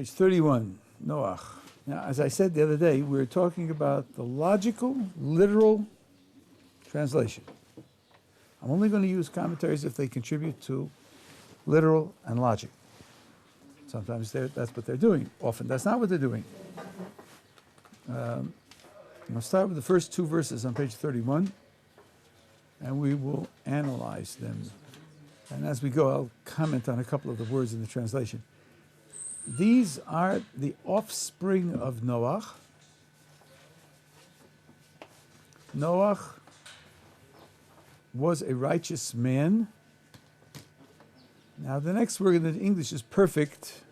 Page 31, Noach. Now, as I said the other day, we're talking about the logical, literal translation. I'm only going to use commentaries if they contribute to literal and logic. Sometimes that's what they're doing. Often that's not what they're doing. I'll start with the first two verses on page 31, and we will analyze them. And as we go, I'll comment on a couple of the words in the translation. These are the offspring of Noach. Noach was a righteous man. Now, the next word in the English is perfect.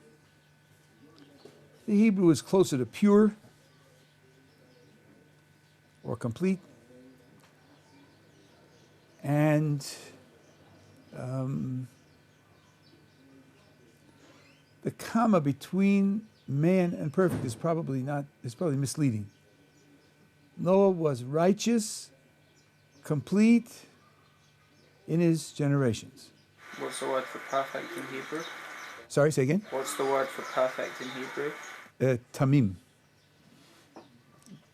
The Hebrew is closer to pure or complete. And the comma between man and perfect is probably misleading. Noah was righteous, complete in his generations. What's the word for perfect in Hebrew? Sorry, say again? What's the word for perfect in Hebrew? Tamim.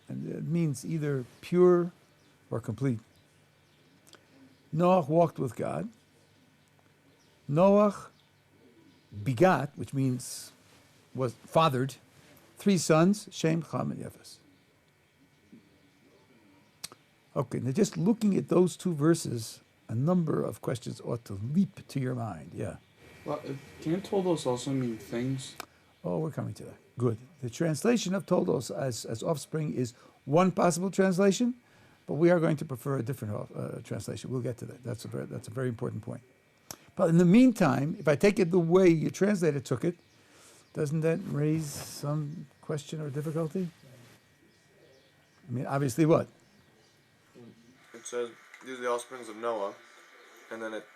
And it means either pure or complete. Noach walked with God. Noach begot, which means was fathered, 3 sons, Shem, Ham, and Yefes. Okay, now just looking at those two verses, a number of questions ought to leap to your mind. Yeah. Well, can't toldos also mean things? Oh, we're coming to that. Good. The translation of toldos as offspring is one possible translation, but we are going to prefer a different translation. We'll get to that. That's a very important point. But in the meantime, if I take it the way your translator took it, doesn't that raise some question or difficulty? I mean, obviously what? It says, these are the offsprings of Noah, and then it's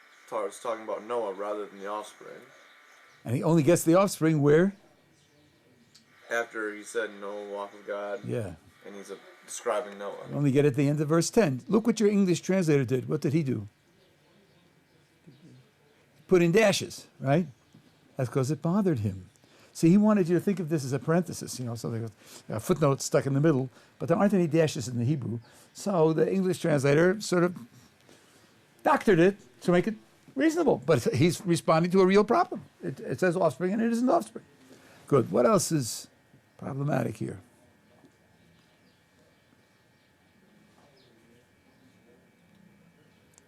talking about Noah rather than the offspring. And he only gets the offspring where? After he said Noah walked with God. Yeah. And he's describing Noah. You only get it at the end of verse 10. Look what your English translator did. What did he do? Put in dashes, right? That's because it bothered him. See, he wanted you to think of this as a parenthesis, something with a footnote stuck in the middle, but there aren't any dashes in the Hebrew. So the English translator sort of doctored it to make it reasonable, but he's responding to a real problem. It says offspring and it isn't offspring. Good. What else is problematic here?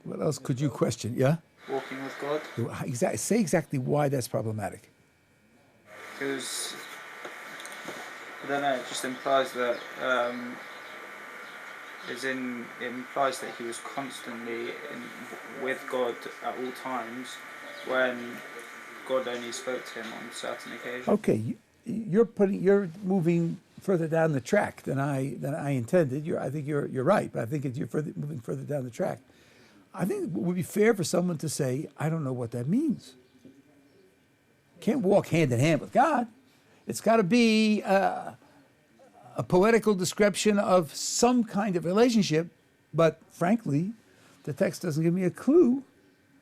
What else could you question? Yeah? Walking with God? Say exactly why that's problematic. Because, I don't know, it just implies that, it implies that he was constantly with God at all times when God only spoke to him on certain occasions. Okay, you're moving further down the track than I intended. I think you're right, but I think you're moving further down the track. I think it would be fair for someone to say, I don't know what that means. Can't walk hand in hand with God. It's got to be a poetical description of some kind of relationship, but frankly, the text doesn't give me a clue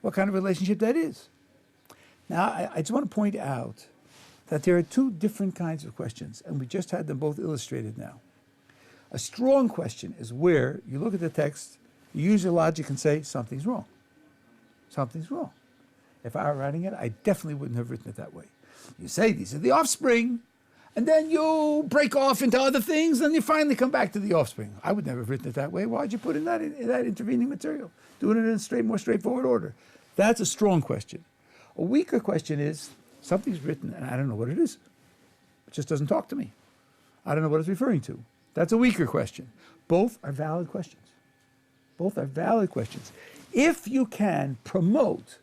what kind of relationship that is. Now, I just want to point out that there are two different kinds of questions, and we just had them both illustrated now. A strong question is where you look at the text, you use your logic and say, something's wrong. Something's wrong. If I were writing it, I definitely wouldn't have written it that way. You say these are the offspring, and then you break off into other things, and you finally come back to the offspring. I would never have written it that way. Why'd you put in that intervening material? Doing it in a more straightforward order. That's a strong question. A weaker question is, something's written, and I don't know what it is. It just doesn't talk to me. I don't know what it's referring to. That's a weaker question. Both are valid questions. Both are valid questions. If you can promote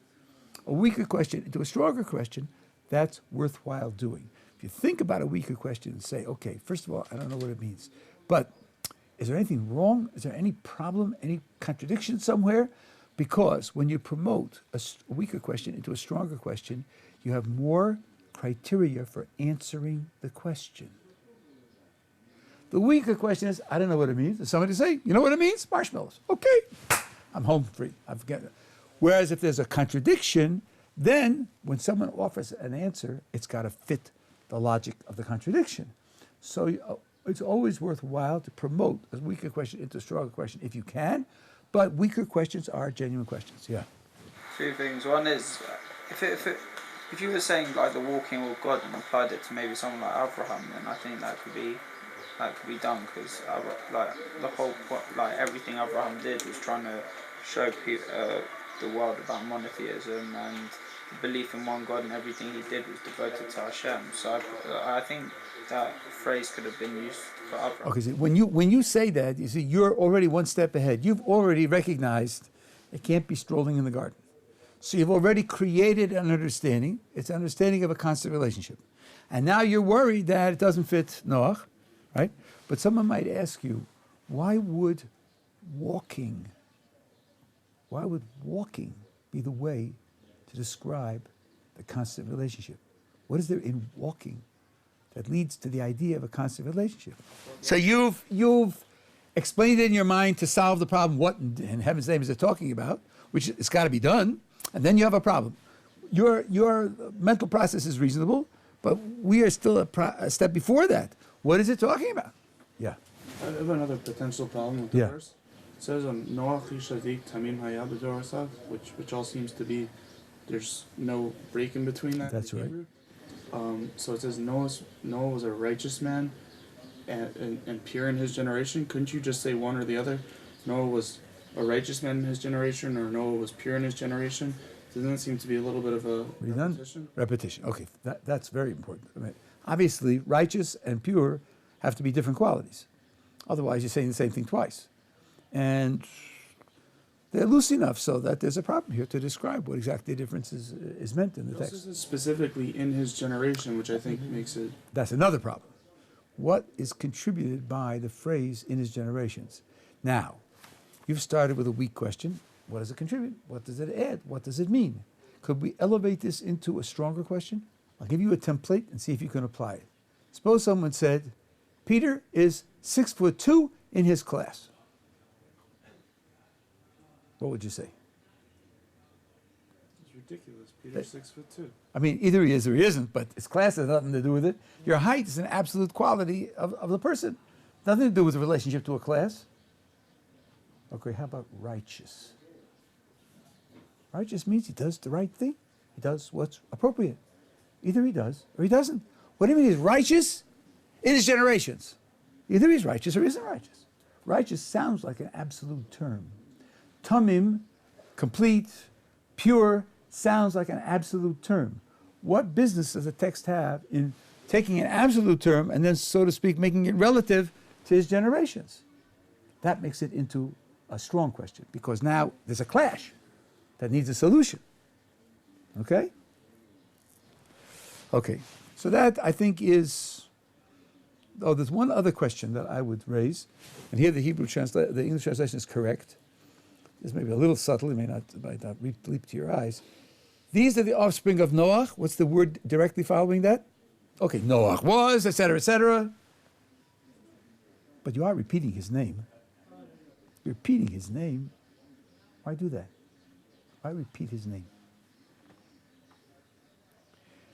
a weaker question into a stronger question, that's worthwhile doing. If you think about a weaker question and say, okay, first of all, I don't know what it means, but is there anything wrong? Is there any problem, any contradiction somewhere? Because when you promote a weaker question into a stronger question, you have more criteria for answering the question. The weaker question is, I don't know what it means. Does somebody say, you know what it means? Marshmallows. Okay, I'm home free. I forget it. Whereas if there's a contradiction, then when someone offers an answer, it's got to fit the logic of the contradiction. So it's always worthwhile to promote a weaker question into a stronger question if you can, but weaker questions are genuine questions. Yeah. Two things. One is, if you were saying like the walking with God and applied it to maybe someone like Abraham, then I think that could be done, because like the whole like everything Abraham did was trying to show the world about monotheism and belief in one God, and everything he did was devoted to Hashem. So I think that phrase could have been used for Abraham. Okay, see, when you say that, you see, you're already one step ahead. You've already recognized it can't be strolling in the garden. So you've already created an understanding. It's an understanding of a constant relationship. And now you're worried that it doesn't fit Noach, right? But someone might ask you, why would walking be the way to describe the constant relationship? What is there in walking that leads to the idea of a constant relationship? So you've explained it in your mind to solve the problem. What in heaven's name is it talking about? Which it's got to be done, and then you have a problem. Your mental process is reasonable, but we are still a step before that. What is it talking about? Yeah. I have another potential problem with the verse. It says Noach Shadik Tamim Haya B'Dorasav, which all seems to be there's no break in between that. That's right. So it says Noah was a righteous man and pure in his generation. Couldn't you just say one or the other? Noah was a righteous man in his generation, or Noah was pure in his generation? Doesn't that seem to be a little bit of a repetition? Repetition. Okay, that's very important. I mean, obviously, righteous and pure have to be different qualities. Otherwise, you're saying the same thing twice. And they're loose enough so that there's a problem here to describe what exactly the difference is meant in the text. This is specifically in his generation, which I think makes it... That's another problem. What is contributed by the phrase in his generations? Now, you've started with a weak question. What does it contribute? What does it add? What does it mean? Could we elevate this into a stronger question? I'll give you a template and see if you can apply it. Suppose someone said, Peter is 6'2" in his class. What would you say? It's ridiculous. Peter's 6'2". I mean, either he is or he isn't, but his class has nothing to do with it. Your height is an absolute quality of the person. Nothing to do with the relationship to a class. Okay, how about righteous? Righteous means he does the right thing. He does what's appropriate. Either he does or he doesn't. What do you mean he's righteous? In his generations. Either he's righteous or he isn't righteous. Righteous sounds like an absolute term. Tamim, complete, pure, sounds like an absolute term. What business does the text have in taking an absolute term and then, so to speak, making it relative to his generations? That makes it into a strong question, because now there's a clash that needs a solution. Okay? Okay. So that, I think, is... Oh, there's one other question that I would raise, and here the English translation is correct. This may be a little subtle, it might not leap to your eyes. These are the offspring of Noach. What's the word directly following that? Okay, Noach was, etc., etc. But you are repeating his name. You're repeating his name. Why do that? Why repeat his name?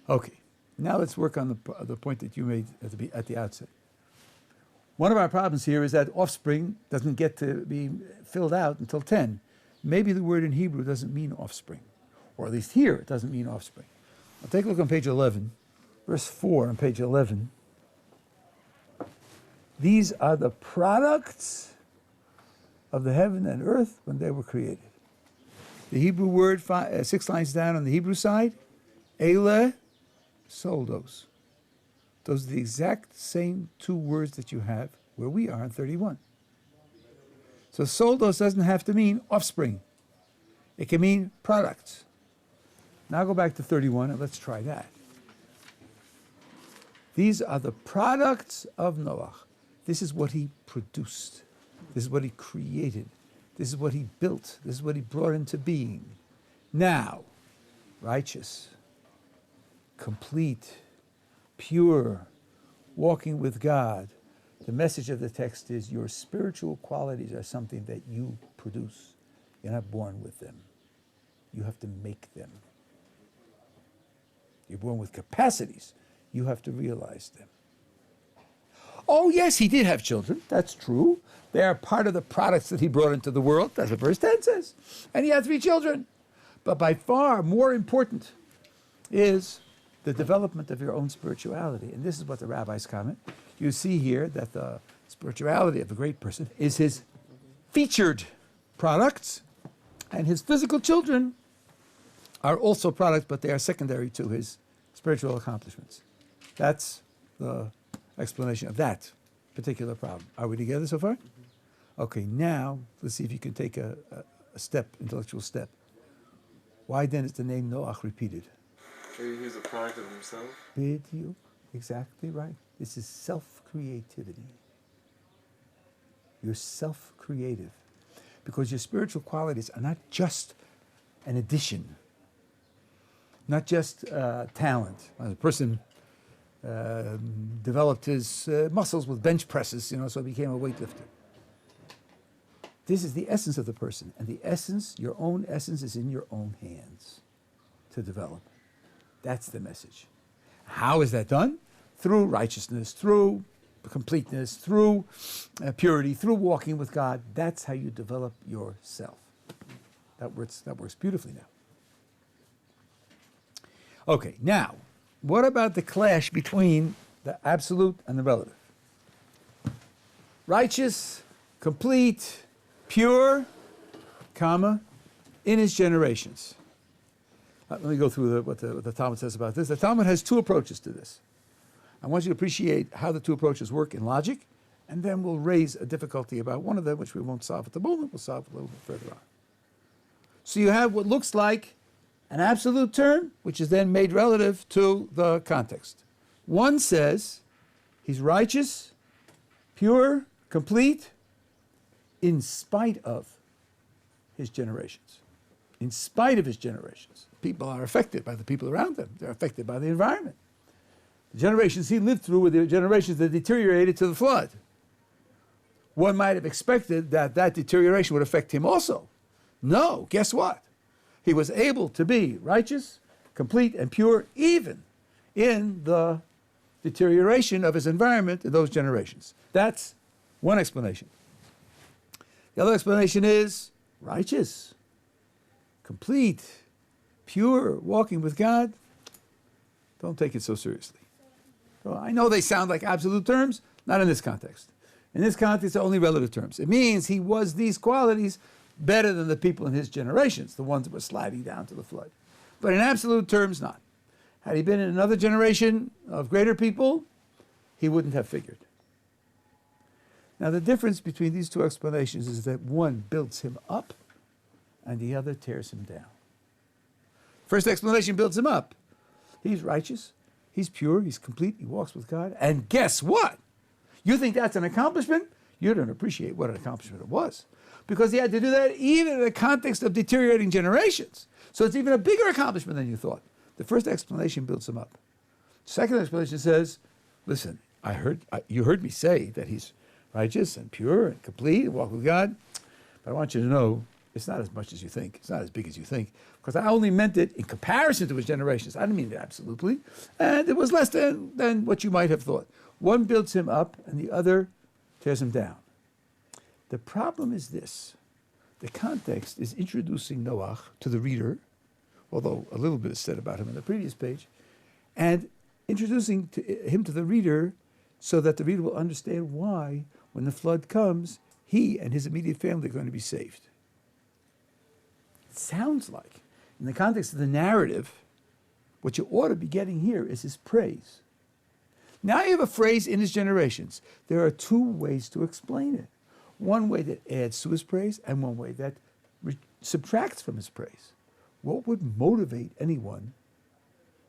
Okay, now let's work on the point that you made at the outset. One of our problems here is that offspring doesn't get to be filled out until 10. Maybe the word in Hebrew doesn't mean offspring, or at least here it doesn't mean offspring. I'll take a look on page 11, verse 4 on page 11. These are the products of the heaven and earth when they were created. The Hebrew word, 6 lines down on the Hebrew side, Ele Soldos. Those are the exact same two words that you have where we are in 31. So soldos doesn't have to mean offspring. It can mean products. Now go back to 31 and let's try that. These are the products of Noach. This is what he produced. This is what he created. This is what he built. This is what he brought into being. Now, righteous, complete, pure, walking with God. The message of the text is your spiritual qualities are something that you produce. You're not born with them. You have to make them. You're born with capacities. you have to realize them. Oh, yes, he did have children. That's true. They are part of the products that he brought into the world. That's what verse 10 says. And he had 3 children. But by far more important is the development of your own spirituality. And this is what the rabbis comment. You see here that the spirituality of a great person is his featured products, and his physical children are also products, but they are secondary to his spiritual accomplishments. That's the explanation of that particular problem. Are we together so far? Okay, now let's see if you can take a step, intellectual step. Why then is the name Noach repeated? He's a product of himself. Bidyu, exactly right. This is self-creativity. You're self-creative because your spiritual qualities are not just an addition, not just talent. A person developed his muscles with bench presses, so he became a weightlifter. This is the essence of the person, and the essence, your own essence, is in your own hands to develop. That's the message. How is that done? Through righteousness, through completeness, through purity, through walking with God. That's how you develop yourself. That works beautifully now. Okay, now, what about the clash between the absolute and the relative? Righteous, complete, pure, comma, in his generations. Let me go through what the Talmud says about this. The Talmud has 2 approaches to this. I want you to appreciate how the 2 approaches work in logic, and then we'll raise a difficulty about one of them, which we won't solve at the moment. We'll solve a little bit further on. So you have what looks like an absolute term, which is then made relative to the context. One says he's righteous, pure, complete, in spite of his generations. In spite of his generations. People are affected by the people around them. They're affected by the environment. The generations he lived through were the generations that deteriorated to the flood. One might have expected that deterioration would affect him also. No, guess what? He was able to be righteous, complete, and pure even in the deterioration of his environment in those generations. That's one explanation. The other explanation is righteous, complete, pure, walking with God. Don't take it so seriously. So I know they sound like absolute terms, not in this context. In this context, they're only relative terms. It means he was these qualities better than the people in his generations, the ones that were sliding down to the flood. But in absolute terms, not. Had he been in another generation of greater people, he wouldn't have figured. Now, the difference between these 2 explanations is that one builds him up and the other tears him down. First explanation builds him up. He's righteous, he's pure, he's complete, he walks with God. And guess what? You think that's an accomplishment? You don't appreciate what an accomplishment it was. Because he had to do that even in the context of deteriorating generations. So it's even a bigger accomplishment than you thought. The first explanation builds him up. The second explanation says, listen, you heard me say that he's righteous and pure and complete and walk with God. But I want you to know it's not as much as you think. It's not as big as you think. Because I only meant it in comparison to his generations. I didn't mean it absolutely. And it was less than what you might have thought. One builds him up and the other tears him down. The problem is this. The context is introducing Noach to the reader, although a little bit is said about him in the previous page, and introducing him to the reader so that the reader will understand why, when the flood comes, he and his immediate family are going to be saved. It sounds like, in the context of the narrative, what you ought to be getting here is his praise. Now you have a phrase, in his generations. There are 2 ways to explain it. One way that adds to his praise and one way that subtracts from his praise. What would motivate anyone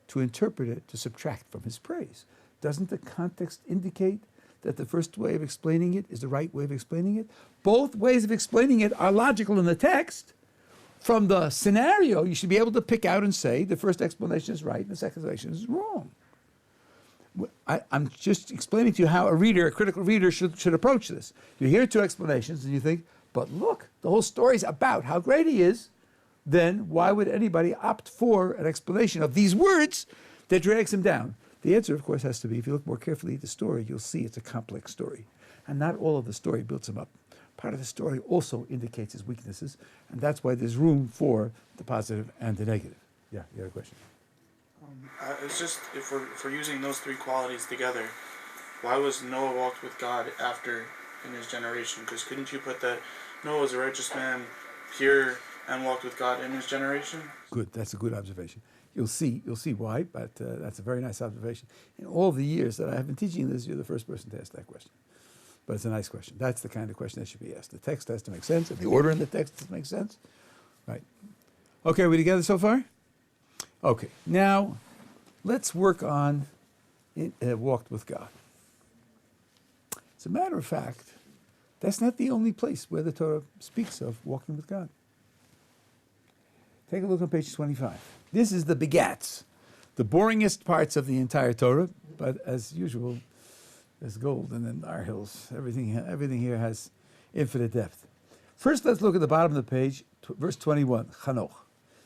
to interpret it to subtract from his praise? Doesn't the context indicate that the first way of explaining it is the right way of explaining it? Both ways of explaining it are logical in the text. From the scenario, you should be able to pick out and say the first explanation is right and the second explanation is wrong. I'm just explaining to you how a critical reader should approach this. You hear 2 explanations and you think, but look, the whole story's about how great he is. Then why would anybody opt for an explanation of these words that drags him down? The answer, of course, has to be, if you look more carefully at the story, you'll see it's a complex story. And not all of the story builds him up. Part of the story also indicates his weaknesses, and that's why there's room for the positive and the negative. Yeah, you had a question? It's just, if we're using those three qualities together, why was Noah walked with God after in his generation? Because couldn't you put that Noah was a righteous man, pure, and walked with God in his generation? Good, that's a good observation. You'll see why, but that's a very nice observation. In all the years that I have been teaching this, you're the first person to ask that question. But it's a nice question. That's the kind of question that should be asked. The text has to make sense, and the order in the text has to make sense. Right. Okay, are we together so far? Okay, now let's work on walked with God. As a matter of fact, that's not the only place where the Torah speaks of walking with God. Take a look on page 25. This is the begats, the boringest parts of the entire Torah, but as usual, there's gold in our hills. Everything here has infinite depth. First, let's look at the bottom of the page, verse 21, Chanoch.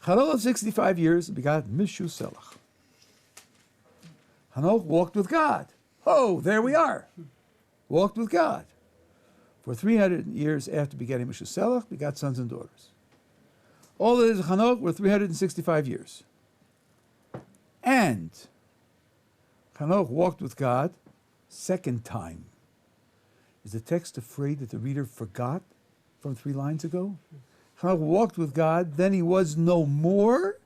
Chanoch of 65 years begot Mishuselach. Chanoch walked with God. Oh, there we are. Walked with God. For 300 years after begetting Mishuselach, begot sons and daughters. All the days of Chanoch were 365 years. And Chanoch walked with God second time. Is the text afraid that the reader forgot from 3 lines ago? Chanoch walked with God, then he was no more,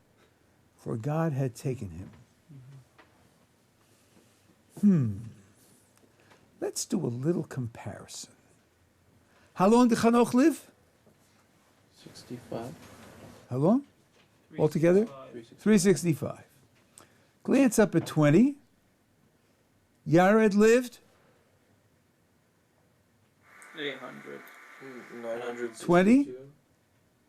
for God had taken him. Let's do a little comparison. How long did Chanoch live? 65. How long? Altogether? 365. Glance up at 20. Yared lived 800. 962. 20.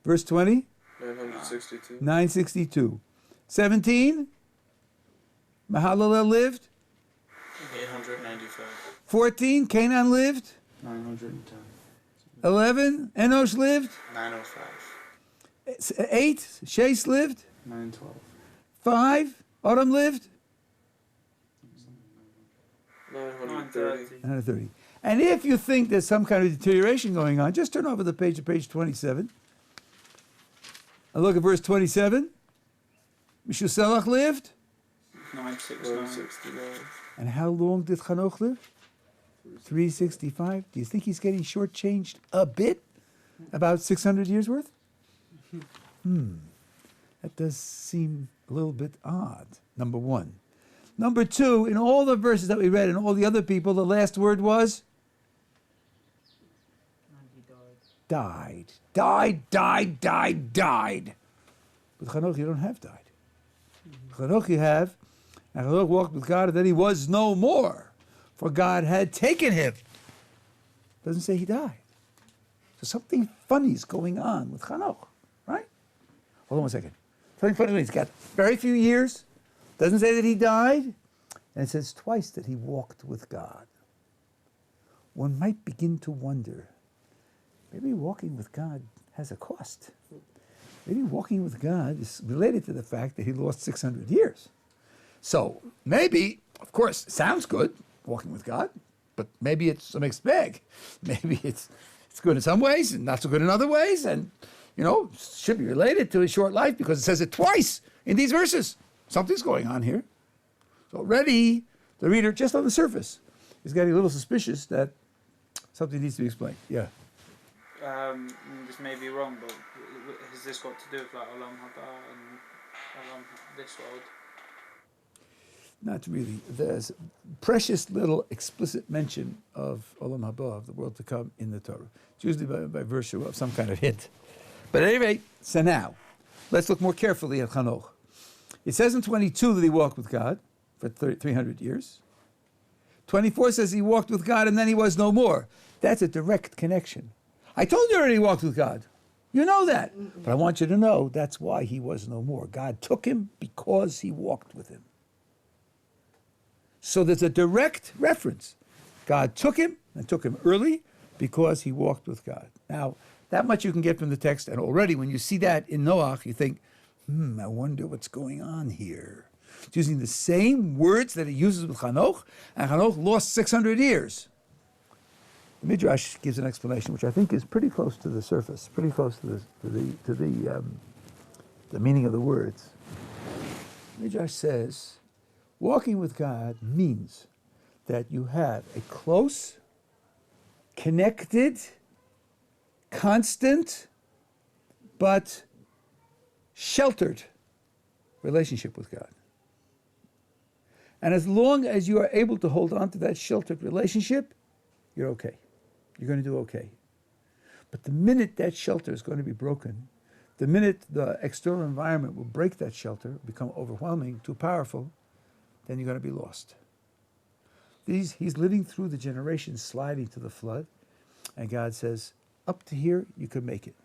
Verse 20. 962. 962. 17. Mahalalel lived 895. 14. Canaan lived 910. 11. Enosh lived 905. 8. Shais lived 912. 5. Adam lived 930. 130. And if you think there's some kind of deterioration going on, just turn over the page to page 27. And look at verse 27. Mishuselach lived. 969. 969. And how long did Chanoch live? 365. Do you think he's getting shortchanged a bit? About 600 years worth? That does seem a little bit odd, number one. Number two, in all the verses that we read and all the other people, the last word was? And he Died. Died. With Chanoch, you don't have died. Chanoch you have, and Chanoch walked with God, and then he was no more, for God had taken him. Doesn't say he died. So something funny is going on with Chanoch, right? Hold on one second. Something funny, he's got very few years, doesn't say that he died, and it says twice that he walked with God. One might begin to wonder, maybe walking with God has a cost. Maybe walking with God is related to the fact that he lost 600 years. So maybe, of course, it sounds good, walking with God, but maybe it's a mixed bag. Maybe it's good in some ways and not so good in other ways, and, should be related to his short life because it says it twice in these verses. Something's going on here. So already, the reader, just on the surface, is getting a little suspicious that something needs to be explained. Yeah. This may be wrong, but has this got to do with like Olam Haba and this world? Not really. There's precious little explicit mention of Olam Haba, of the world to come, in the Torah. It's usually by virtue of some kind of hint. But at any rate, so now, let's look more carefully at Chanoch. It says in 22 that he walked with God for 300 years. 24 says he walked with God and then he was no more. That's a direct connection. I told you already he walked with God. You know that. But I want you to know that's why he was no more. God took him because he walked with him. So there's a direct reference. God took him, and took him early, because he walked with God. Now, that much you can get from the text, and already when you see that in Noach, you think, I wonder what's going on here. It's using the same words that it uses with Hanoch, and Hanoch lost 600 years. The Midrash gives an explanation, which I think is pretty close to the surface, pretty close to the meaning of the words. The Midrash says, walking with God means that you have a close, connected, constant, but sheltered relationship with God. And as long as you are able to hold on to that sheltered relationship, you're okay. You're going to do okay. But the minute that shelter is going to be broken, the minute the external environment will break that shelter, become overwhelming, too powerful, then you're going to be lost. He's living through the generations sliding to the flood, and God says, up to here, you can make it.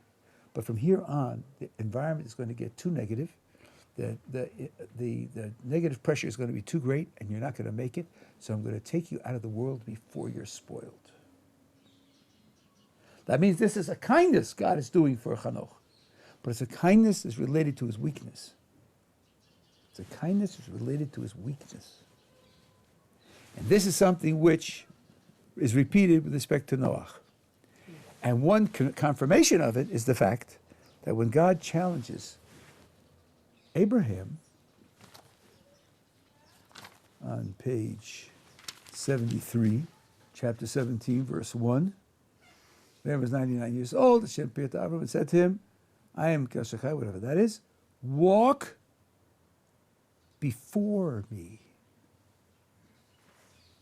But from here on, the environment is going to get too negative. The negative pressure is going to be too great, and you're not going to make it. So I'm going to take you out of the world before you're spoiled. That means this is a kindness God is doing for Hanoch. But it's a kindness that's related to his weakness. It's a kindness that's related to his weakness. And this is something which is repeated with respect to Noach. And one confirmation of it is the fact that when God challenges Abraham on page 73, chapter 17, verse 1, Abraham was 99 years old. Hashem appeared to Abraham and said to him, I am Kashachai, whatever that is, walk before me.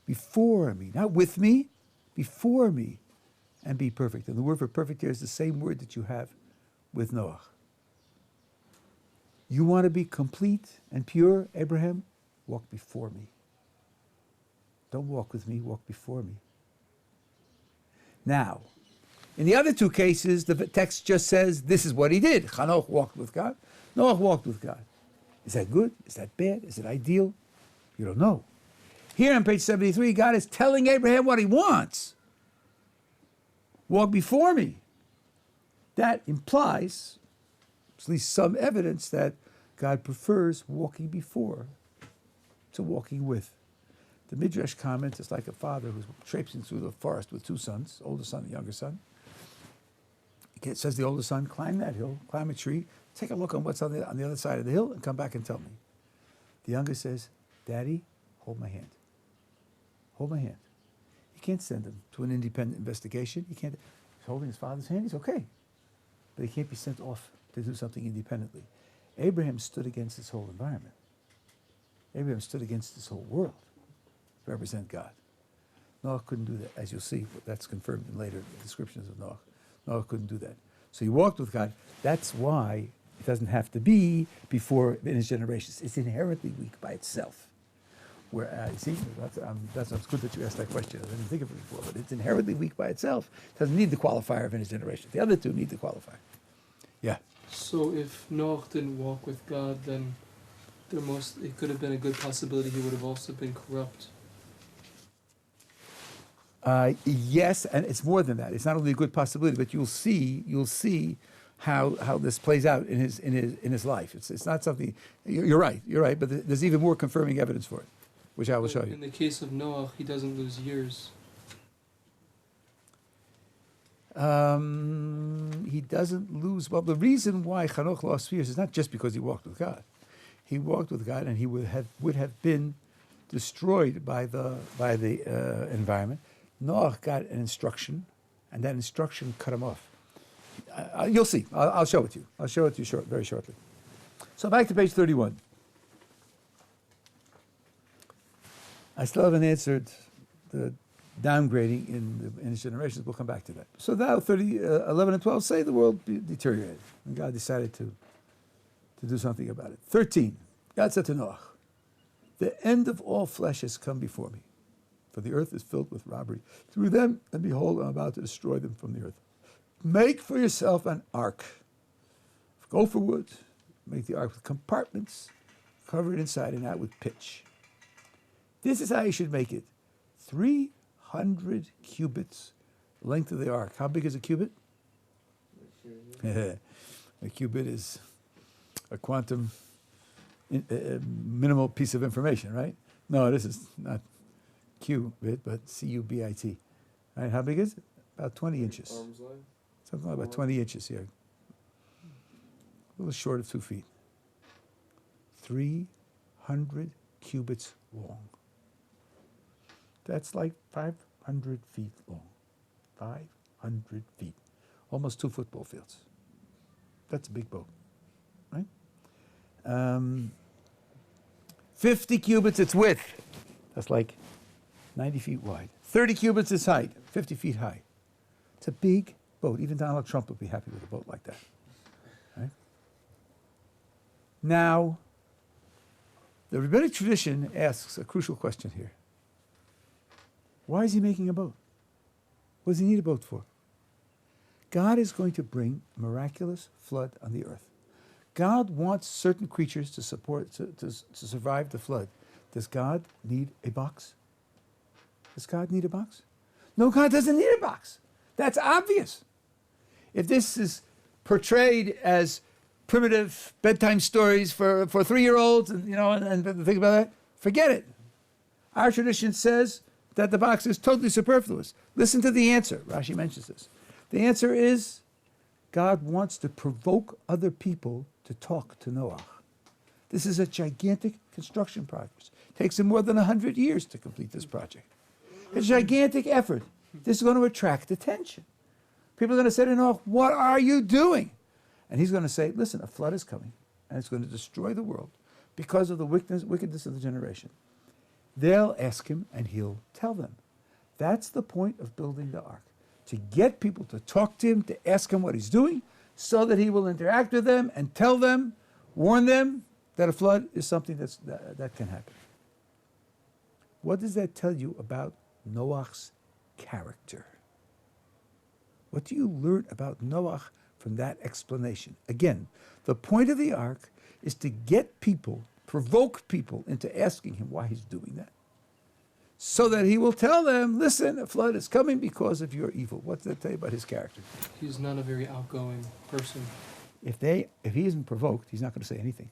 Before me, not with me, before me, and be perfect. And the word for perfect here is the same word that you have with Noach. You want to be complete and pure, Abraham? Walk before me. Don't walk with me, walk before me. Now, in the other two cases, the text just says this is what he did. Hanoch walked with God. Noach walked with God. Is that good? Is that bad? Is it ideal? You don't know. Here on page 73, God is telling Abraham what he wants. Walk before me. That implies, at least some evidence, that God prefers walking before to walking with. The Midrash comment is like a father who's traipsing through the forest with two sons, older son and younger son. It says the older son, climb that hill, climb a tree, take a look on what's on the other side of the hill, and come back and tell me. The younger says, Daddy, hold my hand. Hold my hand. You can't send him to an independent investigation. He can't. He's holding his father's hand. He's okay. But he can't be sent off to do something independently. Abraham stood against this whole environment. Abraham stood against this whole world to represent God. Noah couldn't do that, as you'll see. That's confirmed in later descriptions of Noah. Noah couldn't do that. So he walked with God. That's why it doesn't have to be before in his generations. It's inherently weak by itself. Where, see, that's good that you asked that question. I didn't think of it before, but it's inherently weak by itself. It doesn't need the qualifier of in his generation. The other two need the qualifier. Yeah. So if Noach didn't walk with God, then it could have been a good possibility he would have also been corrupt. Yes, and it's more than that. It's not only a good possibility, but you'll see how this plays out in his life. It's not something. You're right, but there's even more confirming evidence for it, which I will show you. In the case of Noach, he doesn't lose years. He doesn't lose. Well, the reason why Hanoch lost years is not just because he walked with God. He walked with God, and he would have been destroyed by the environment. Noach got an instruction, and that instruction cut him off. You'll see. I'll show it to you. I'll show it to you very shortly. So back to page 31. I still haven't answered the downgrading in his generations. We'll come back to that. So now 11 and 12 say the world deteriorated, and God decided to do something about it. 13, God said to Noach, the end of all flesh has come before me, for the earth is filled with robbery through them, and behold, I'm about to destroy them from the earth. Make for yourself an ark. Go for wood. Make the ark with compartments, cover it inside and out with pitch. This is how you should make it. 300 cubits, the length of the ark. How big is a cubit? A cubit is a quantum minimal piece of information, right? No, this is not qubit, but cubit. Right? How big is it? About 20 inches. Arm's length. Something like about 20 inches here. A little short of 2 feet. 300 cubits long. That's like 500 feet long. 500 feet. Almost 2 football fields. That's a big boat, right? 50 cubits its width. That's like 90 feet wide. 30 cubits its height, 50 feet high. It's a big boat. Even Donald Trump would be happy with a boat like that. Right? Now, the rabbinic tradition asks a crucial question here. Why is he making a boat? What does he need a boat for? God is going to bring a miraculous flood on the earth. God wants certain creatures to survive the flood. Does God need a box? Does God need a box? No, God doesn't need a box. That's obvious. If this is portrayed as primitive bedtime stories for 3-year-olds, and think about that, forget it. Our tradition says that the box is totally superfluous. Listen to the answer. Rashi mentions this. The answer is God wants to provoke other people to talk to Noach. This is a gigantic construction project. It takes him more than 100 years to complete this project. It's a gigantic effort. This is going to attract attention. People are going to say to Noach, what are you doing? And he's going to say, listen, a flood is coming, and it's going to destroy the world because of the wickedness of the generation. They'll ask him, and he'll tell them. That's the point of building the ark, to get people to talk to him, to ask him what he's doing, so that he will interact with them and tell them, warn them that a flood is something that can happen. What does that tell you about Noach's character? What do you learn about Noach from that explanation? Again, the point of the ark is to get people, provoke people into asking him why he's doing that, so that he will tell them, listen, a flood is coming because of your evil. What does that tell you about his character? He's not a very outgoing person. If he isn't provoked, he's not going to say anything.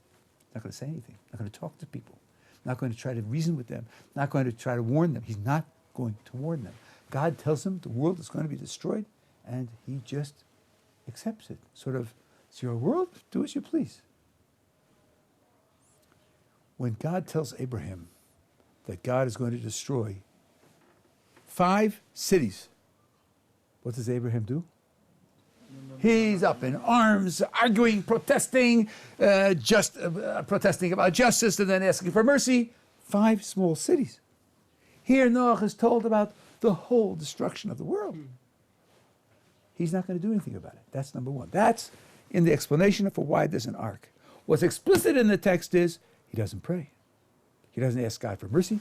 Not going to say anything. Not going to talk to people. Not going to try to reason with them. Not going to try to warn them. He's not going to warn them. God tells him the world is going to be destroyed, and he just accepts it. Sort of, it's your world, do as you please. When God tells Abraham that God is going to destroy 5 cities, what does Abraham do? He's up in arms, arguing, protesting, protesting about justice, and then asking for mercy. 5 small cities. Here Noach is told about the whole destruction of the world. He's not going to do anything about it. That's number one. That's in the explanation for why there's an ark. What's explicit in the text is he doesn't pray. He doesn't ask God for mercy.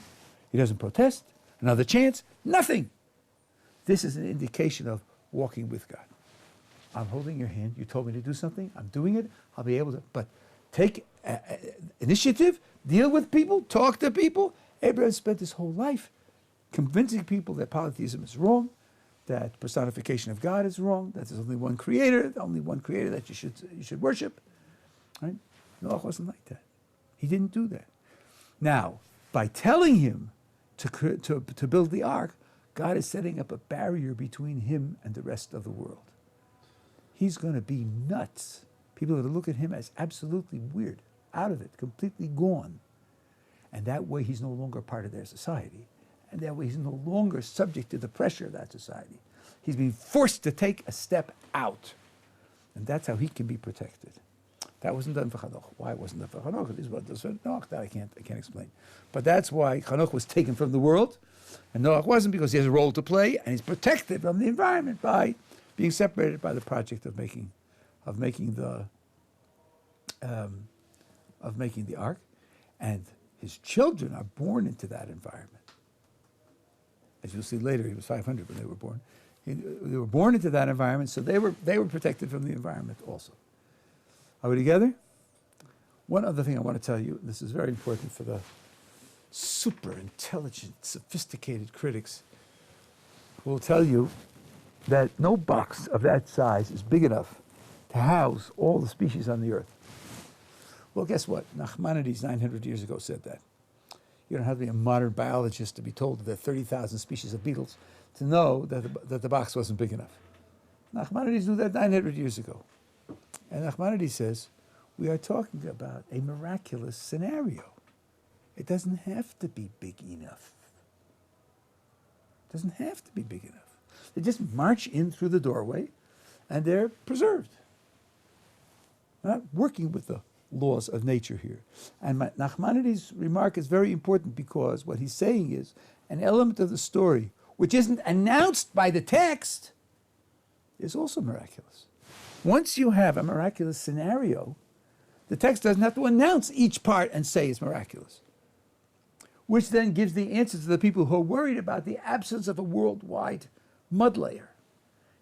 He doesn't protest. Another chance. Nothing. This is an indication of walking with God. I'm holding your hand. You told me to do something. I'm doing it. I'll be able to. But take initiative. Deal with people. Talk to people. Abraham spent his whole life convincing people that polytheism is wrong, that personification of God is wrong, that there's only one creator, the only one creator that you should worship. Right? Noach wasn't like that. He didn't do that. Now, by telling him to build the ark, God is setting up a barrier between him and the rest of the world. He's going to be nuts. People are going to look at him as absolutely weird, out of it, completely gone. And that way he's no longer part of their society. And that way he's no longer subject to the pressure of that society. He's being forced to take a step out. And that's how he can be protected. That wasn't done for Hanoch. Why it wasn't done for Hanoch? It is what does for Noach. That I can't explain. But that's why Hanoch was taken from the world, and Noach wasn't, because he has a role to play, and he's protected from the environment by being separated by the project of making the ark, and his children are born into that environment. As you'll see later, he was 500 when they were born. They were born into that environment, so they were protected from the environment also. Are we together? One other thing I want to tell you, this is very important for the super intelligent, sophisticated critics, who will tell you that no box of that size is big enough to house all the species on the earth. Well, guess what? Nachmanides 900 years ago said that. You don't have to be a modern biologist to be told that there are 30,000 species of beetles to know that the box wasn't big enough. Nachmanides knew that 900 years ago. And Nachmanides says, we are talking about a miraculous scenario. It doesn't have to be big enough. It doesn't have to be big enough. They just march in through the doorway and they're preserved. We're not working with the laws of nature here. And Nachmanides' remark is very important because what he's saying is an element of the story which isn't announced by the text is also miraculous. Once you have a miraculous scenario, the text doesn't have to announce each part and say it's miraculous, which then gives the answer to the people who are worried about the absence of a worldwide mud layer.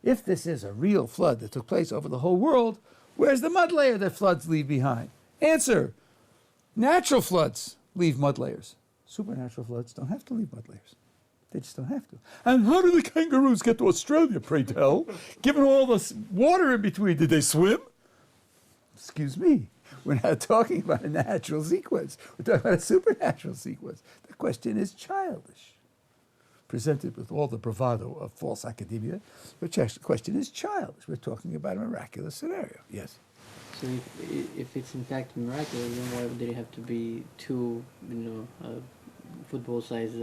If this is a real flood that took place over the whole world, where's the mud layer that floods leave behind? Answer, natural floods leave mud layers. Supernatural floods don't have to leave mud layers. They just don't have to. And how do the kangaroos get to Australia, pray tell? Given all this water in between, did they swim? Excuse me. We're not talking about a natural sequence. We're talking about a supernatural sequence. The question is childish. Presented with all the bravado of false academia, the question is childish. We're talking about a miraculous scenario. Yes? So if it's in fact miraculous, then why did it have to be two, football size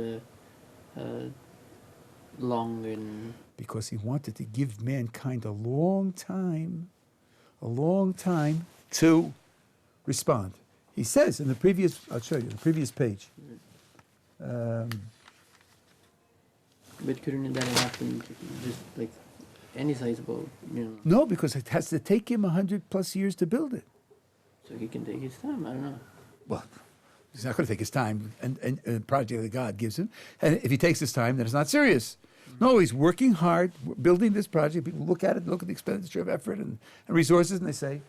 long and... Because he wanted to give mankind a long time to respond. He says in the previous, I'll show you, the previous page. But couldn't that have happened just like any sizable, No, because it has to take him 100+ years to build it. So he can take his time, I don't know. Well, he's not going to take his time, and the project that God gives him. And if he takes his time, then it's not serious. No, he's working hard, building this project. People look at it, look at the expenditure of effort and resources, and they say,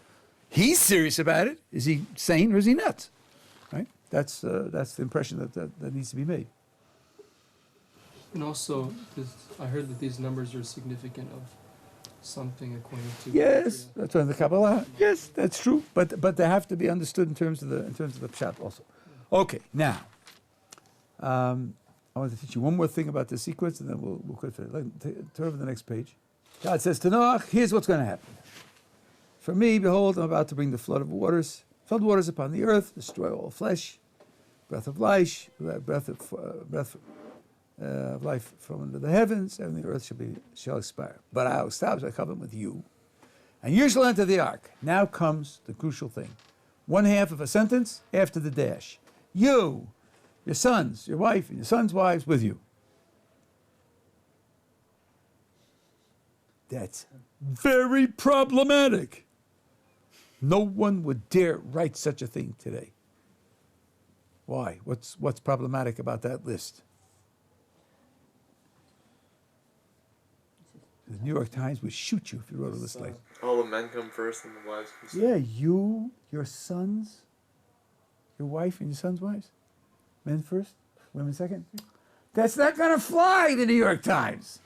he's serious about it. Is he sane or is he nuts? Right? That's the impression that needs to be made. And also, I heard that these numbers are significant of something according to... Yes, that's on the Kabbalah. Yes, that's true. But they have to be understood in terms of the pshat also. Okay, now I want to teach you one more thing about the sequence, and then we'll quit for it. Turn over to the next page. God says to Noach, "Here's what's going to happen. For me, behold, I'm about to bring the flood waters upon the earth, destroy all flesh, breath of life, breath of life from under the heavens, and the earth shall expire. But I'll establish a covenant with you, and you shall enter the ark." Now comes the crucial thing. One half of a sentence after the dash. You, your sons, your wife, and your sons' wives with you. That's very problematic. No one would dare write such a thing today. Why? What's problematic about that list? The New York Times would shoot you if you wrote a list like that. All the men come first and the wives come second. Yeah, you, your sons, your wife and your sons' wives. Men first, women second. That's not going to fly, the New York Times.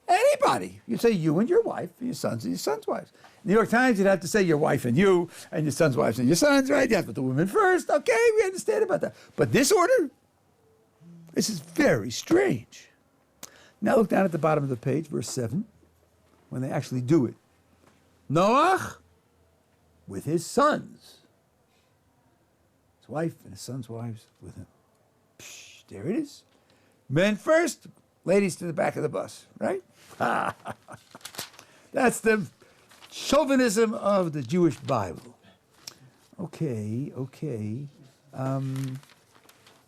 Anybody. You say you and your wife, and your sons and your sons' wives. New York Times, you'd have to say your wife and you, and your sons' wives and your sons, right? You have to put the women first. Okay, we understand about that. But this order, this is very strange. Now look down at the bottom of the page, verse 7, when they actually do it. Noach with his sons. His wife and his sons' wives with him. Psh, there it is. Men first, ladies to the back of the bus, right? That's the chauvinism of the Jewish Bible. Okay.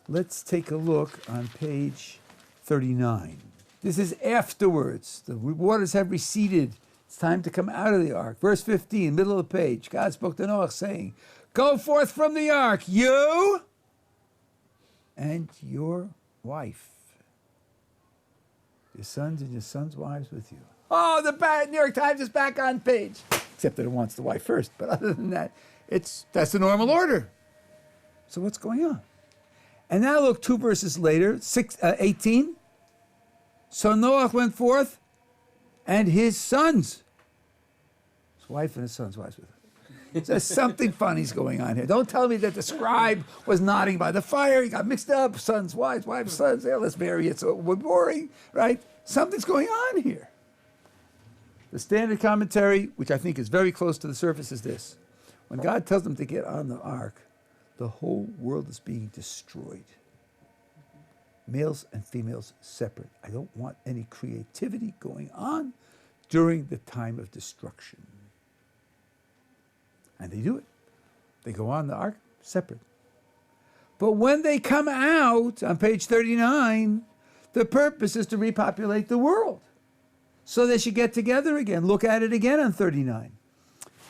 Let's take a look on page 39. This is afterwards. The waters have receded. It's time to come out of the ark. Verse 15, middle of the page. God spoke to Noach saying, "Go forth from the ark, you and your wife, your sons and your sons' wives with you." Oh, the New York Times is back on page. Except that it wants the wife first. But other than that, that's the normal order. So what's going on? And now look 2 verses later, 18. So Noach went forth, and his sons, his wife and his sons' wives with him. There's something funny's going on here. Don't tell me that the scribe was nodding by the fire. He got mixed up. Sons, wives, wives, sons. Yeah, let's marry it. So we're boring, right? Something's going on here. The standard commentary, which I think is very close to the surface, is this. When God tells them to get on the ark, the whole world is being destroyed. Males and females separate. I don't want any creativity going on during the time of destruction. And they do it. They go on the ark separate. But when they come out, on page 39, the purpose is to repopulate the world. So they should get together again. Look at it again on 39.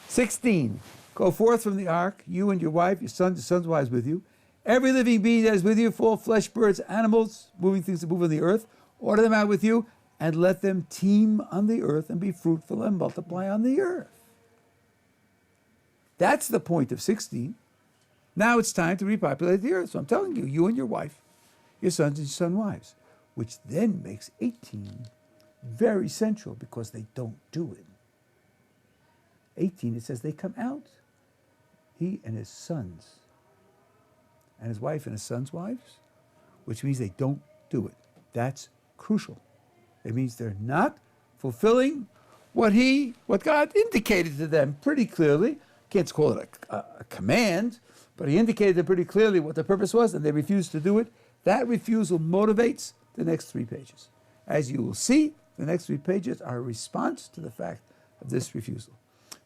16. Go forth from the ark, you and your wife, your sons' wives with you. Every living being that is with you, full flesh, birds, animals, moving things that move on the earth, order them out with you, and let them teem on the earth and be fruitful and multiply on the earth. That's the point of 16. Now it's time to repopulate the earth. So I'm telling you, you and your wife, your sons and your sons' wives, which then makes 18 very central because they don't do it. 18, it says they come out. He and his sons, and his wife and his sons' wives, which means they don't do it. That's crucial. It means they're not fulfilling what God indicated to them pretty clearly. Can't call it a command, but he indicated pretty clearly what the purpose was, and they refused to do it. That refusal motivates the next 3 pages. As you will see, the next 3 pages are a response to the fact of this refusal.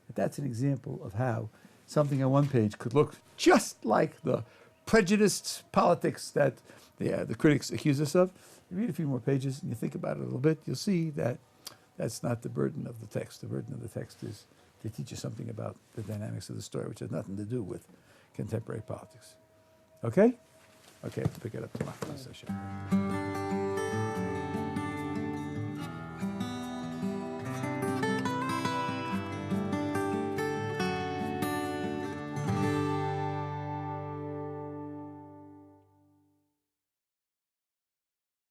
But that's an example of how something on one page could look just like the prejudiced politics that the critics accuse us of. You read a few more pages and you think about it a little bit, you'll see that that's not the burden of the text. The burden of the text is to teach you something about the dynamics of the story, which has nothing to do with contemporary politics. Okay? Okay, I have to pick it up tomorrow.